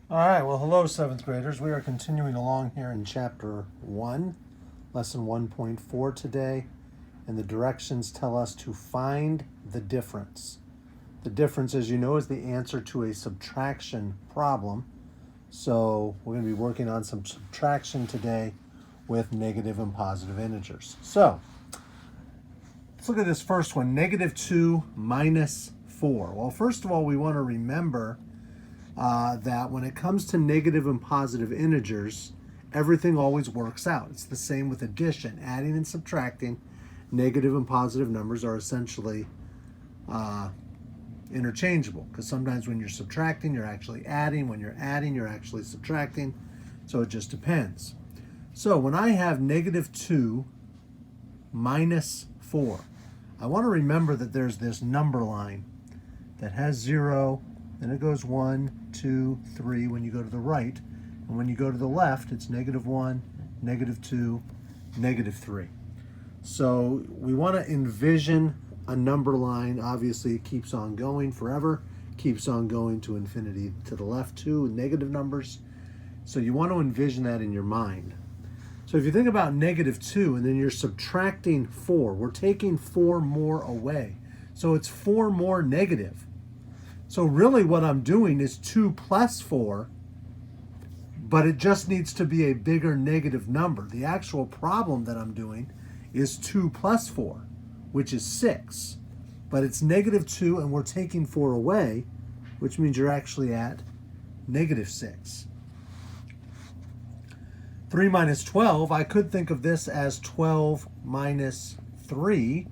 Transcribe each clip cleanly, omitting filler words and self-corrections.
All right, well, hello, seventh graders. We are continuing along here in chapter 1, lesson 1.4 today, and the directions tell us to find the difference. The difference, as you know, is the answer to a subtraction problem. So we're going to be working on some subtraction today with negative and positive integers. So let's look at this first one, negative 2 minus 4. Well, first of all, we want to remember that when it comes to negative and positive integers, everything always works out. It's the same with addition. Adding and subtracting, negative and positive numbers are essentially interchangeable, because sometimes when you're subtracting, you're actually adding. When you're adding, you're actually subtracting. So it just depends. So when I have negative 2 minus 4, I want to remember that there's this number line that has 0, then it goes 1, 2, 3 when you go to the right. And when you go to the left, it's negative 1, negative 2, negative 3. So we want to envision a number line. Obviously, it keeps on going forever, keeps on going to infinity to the left too, with negative numbers. So you want to envision that in your mind. So if you think about negative 2 and then you're subtracting 4, we're taking 4 more away. So it's 4 more negative. So really what I'm doing is 2 plus 4, but it just needs to be a bigger negative number. The actual problem that I'm doing is 2 plus 4, which is 6. But it's negative 2 and we're taking 4 away, which means you're actually at negative 6. 3 minus 12, I could think of this as 12 minus 3.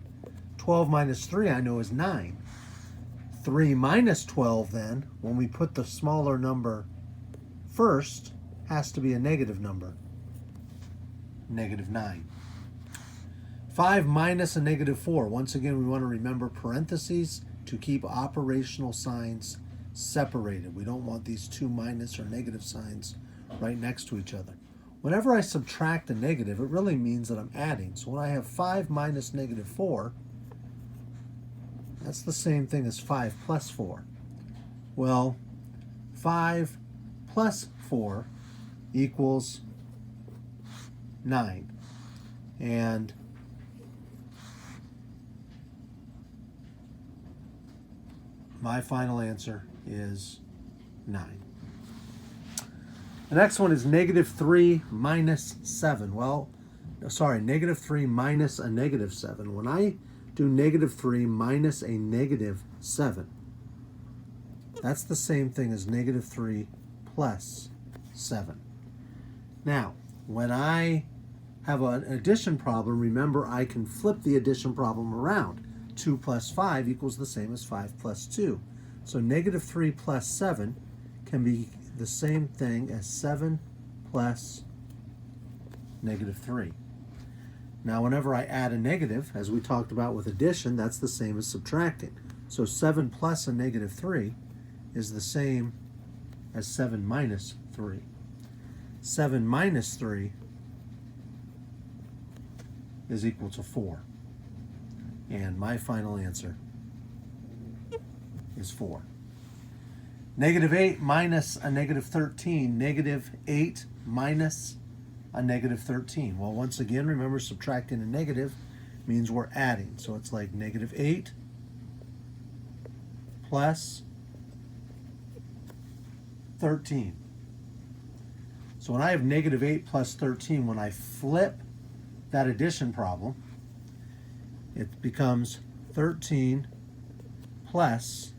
12 minus 3 I know is 9. 3 minus 12 then, when we put the smaller number first, has to be a negative number. Negative 9. 5 minus a negative 4. Once again, we want to remember parentheses to keep operational signs separated. We don't want these two minus or negative signs right next to each other. Whenever I subtract a negative, it really means that I'm adding. So when I have 5 minus negative 4, that's the same thing as 5 plus 4. Well, 5 plus 4 equals 9. And my final answer is 9. The next one is negative 3 minus 7. Well, sorry, negative 3 minus a negative 7. When I do negative 3 minus a negative 7, that's the same thing as negative 3 plus 7. Now, when I have an addition problem, remember I can flip the addition problem around. 2 plus 5 equals the same as 5 plus 2. So negative 3 plus 7 can be the same thing as 7 plus negative 3. Now, whenever I add a negative, as we talked about with addition, that's the same as subtracting. So 7 plus a negative 3 is the same as 7 minus 3. 7 minus 3 is equal to 4. And my final answer is 4. Negative 8 minus a negative 13. Negative 8 minus a negative 13. Well, once again, remember subtracting a negative means we're adding. So it's like negative 8 plus 13. So when I have negative 8 plus 13, when I flip that addition problem, it becomes 13 plus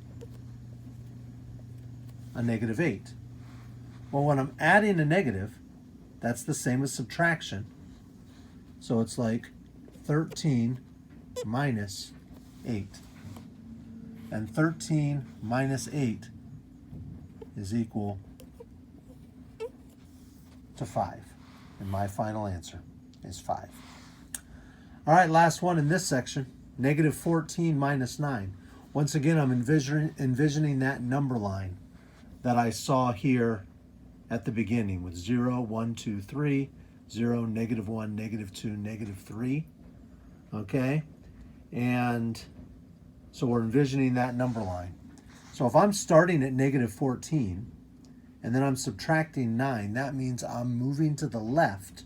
a negative 8. Well, when I'm adding a negative, that's the same as subtraction. So it's like 13 minus 8. And 13 minus 8 is equal to 5. And my final answer is 5. All right, last one in this section, negative 14 minus 9. Once again, I'm envisioning that number line that I saw here at the beginning with 0, 1, 2, 3, 0, negative 1, negative 2, negative 3. Okay? And so we're envisioning that number line. So if I'm starting at negative 14 and then I'm subtracting 9. That means I'm moving to the left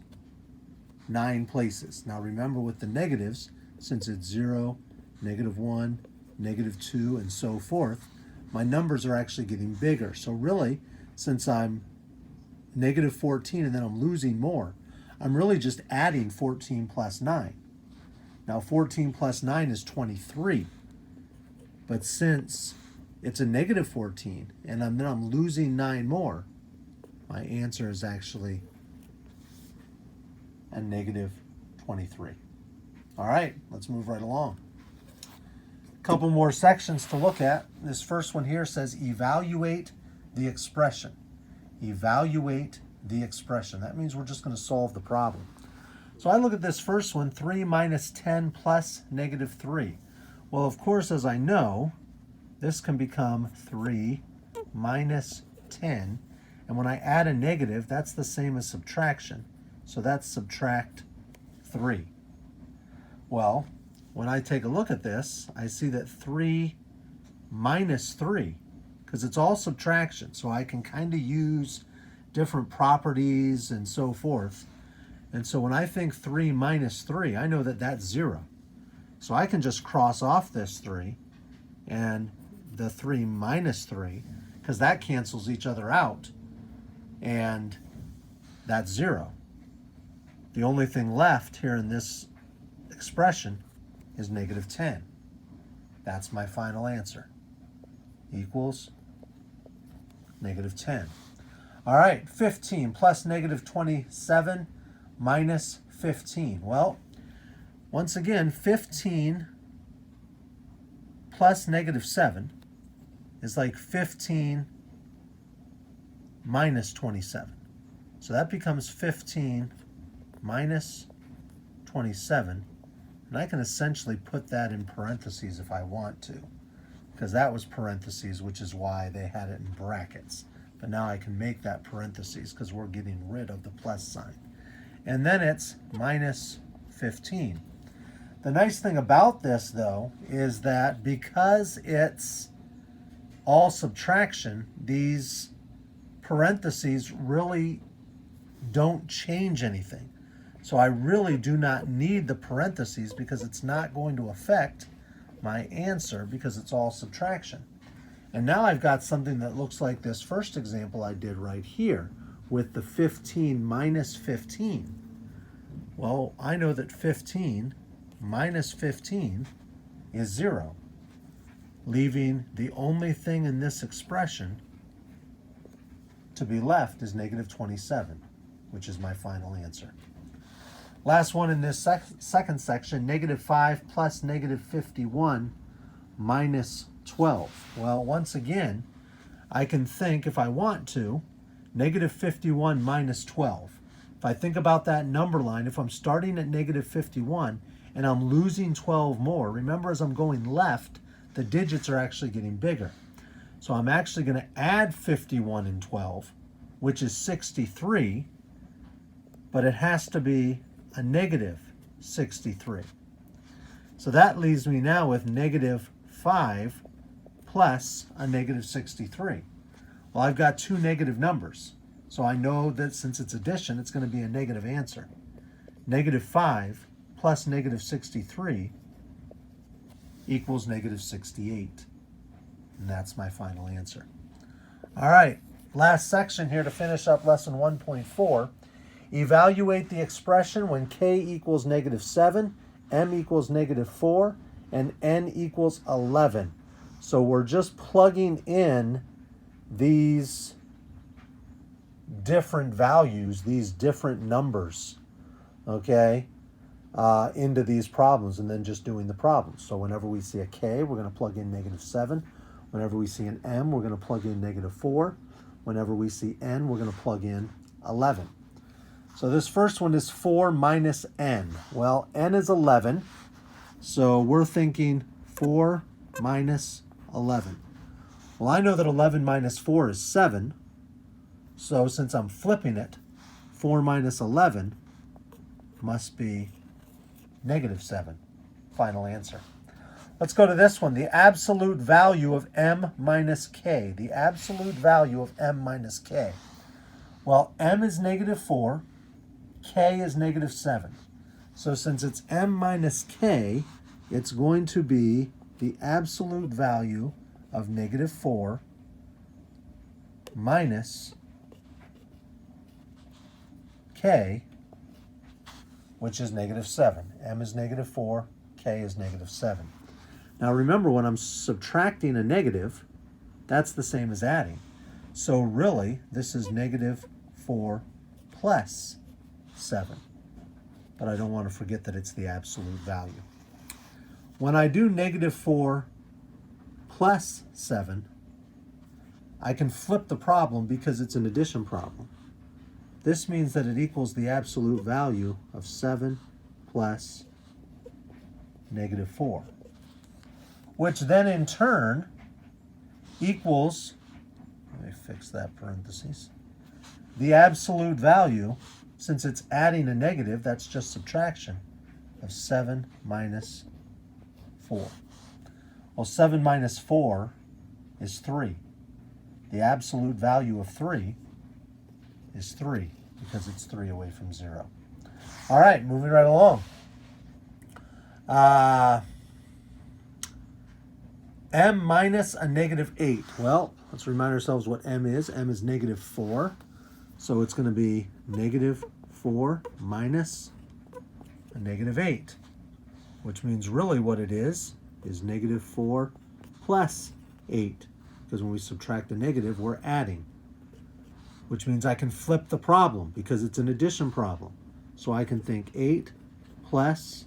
9 places. Now remember with the negatives, since it's 0, -1, -2, and so forth, my numbers are actually getting bigger. So really, since I'm -14 and then I'm losing more, I'm really just adding 14 plus 9. Now 14 plus 9 is 23. But since it's a -14 and then I'm losing 9 more, my answer is actually a -23. All right, let's move right along. A couple more sections to look at. This first one here says evaluate the expression. Evaluate the expression. That means we're just going to solve the problem. So I look at this first one, 3 minus 10 plus -3. Well, of course, as I know, this can become 3 minus 10. And when I add a negative, that's the same as subtraction. So that's subtract 3. Well, when I take a look at this, I see that 3 minus 3, because it's all subtraction, so I can kind of use different properties and so forth. And so when I think 3 minus 3, I know that that's 0. So I can just cross off this 3 and the 3 minus 3, because that cancels each other out, and that's 0. The only thing left here in this expression is -10. That's my final answer. Equals -10. All right, 15 plus -27 minus 15. Well, once again, 15 plus -7 is like 15 minus 27. So that becomes 15 minus 27. And I can essentially put that in parentheses if I want to, because that was parentheses, which is why they had it in brackets. But now I can make that parentheses because we're getting rid of the plus sign. And then it's minus 15. The nice thing about this, though, is that because it's all subtraction, these parentheses really don't change anything. So I really do not need the parentheses because it's not going to affect my answer because it's all subtraction. And now I've got something that looks like this first example I did right here with the 15 minus 15. Well, I know that 15 minus 15 is 0, leaving the only thing in this expression to be left is -27, which is my final answer. Last one in this second section, -5 plus -51 minus 12. Well, once again, I can think, if I want to, -51 minus 12. If I think about that number line, if I'm starting at -51 and I'm losing 12 more, remember as I'm going left, the digits are actually getting bigger. So I'm actually going to add 51 and 12, which is 63, but it has to be a -63. So that leaves me now with -5 plus a -63. Well, I've got two negative numbers, so I know that since it's addition, it's going to be a negative answer. -5 plus -63 equals -68. And that's my final answer. All right, last section here to finish up lesson 1.4. Evaluate the expression when k equals -7, m equals -4, and n equals 11. So we're just plugging in these different values, these different numbers, okay, into these problems, and then just doing the problems. So whenever we see a k, we're going to plug in -7. Whenever we see an m, we're going to plug in -4. Whenever we see n, we're going to plug in 11. So this first one is 4 minus n. Well, n is 11, so we're thinking 4 minus 11. Well, I know that 11 minus 4 is 7, so since I'm flipping it, 4 minus 11 must be -7. Final answer. Let's go to this one, the absolute value of m minus k. The absolute value of m minus k. Well, m is negative 4, k is negative 7. So since it's m minus k, it's going to be the absolute value of negative 4 minus k, which is negative 7. M is negative 4, k is negative 7. Now remember, when I'm subtracting a negative, that's the same as adding. So really, this is negative 4 plus 7. But I don't want to forget that it's the absolute value. When I do negative 4 plus 7, I can flip the problem because it's an addition problem. This means that it equals the absolute value of 7 plus negative 4, which then in turn equals, let me fix that parentheses, the absolute value, since it's adding a negative, that's just subtraction, of 7 minus 4. Well, 7 minus 4 is 3. The absolute value of 3 is 3 because it's 3 away from 0. All right, moving right along. M minus a negative 8. Well, let's remind ourselves what m is. M is negative 4. So it's going to be negative 4 minus a negative 8, which means really what it is negative 4 plus 8. Because when we subtract a negative, we're adding, which means I can flip the problem because it's an addition problem. So I can think 8 plus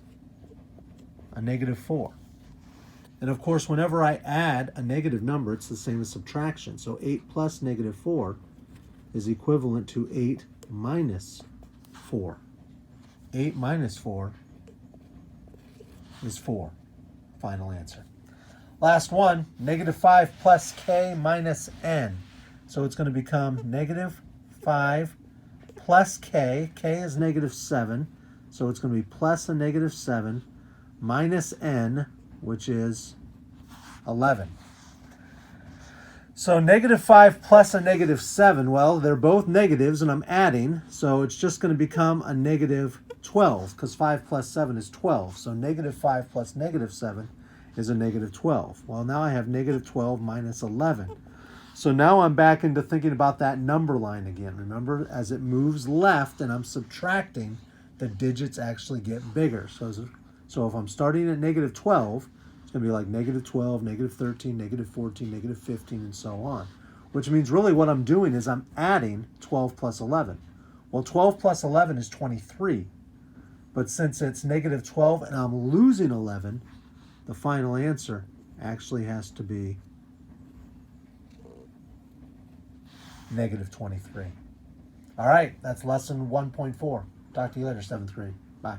a negative 4. And of course, whenever I add a negative number, it's the same as subtraction. So 8 plus negative 4 is equivalent to 8 minus 4. 8 minus 4 is 4. Final answer. Last one, negative 5 plus k minus n. So it's going to become negative 5 plus k. K is negative 7. So it's going to be plus a negative 7 minus n, which is 11. So negative 5 plus a negative 7, well, they're both negatives, and I'm adding, so it's just going to become a negative 12, because 5 plus 7 is 12. So negative 5 plus negative 7 is a negative 12. Well, now I have negative 12 minus 11. So now I'm back into thinking about that number line again. Remember, as it moves left and I'm subtracting, the digits actually get bigger. So if I'm starting at negative 12, it's going to be like negative 12, negative 13, negative 14, negative 15, and so on. Which means really what I'm doing is I'm adding 12 plus 11. Well, 12 plus 11 is 23. But since it's negative 12 and I'm losing 11, the final answer actually has to be negative 23. All right, that's lesson 1.4. Talk to you later, 7th grade. Bye.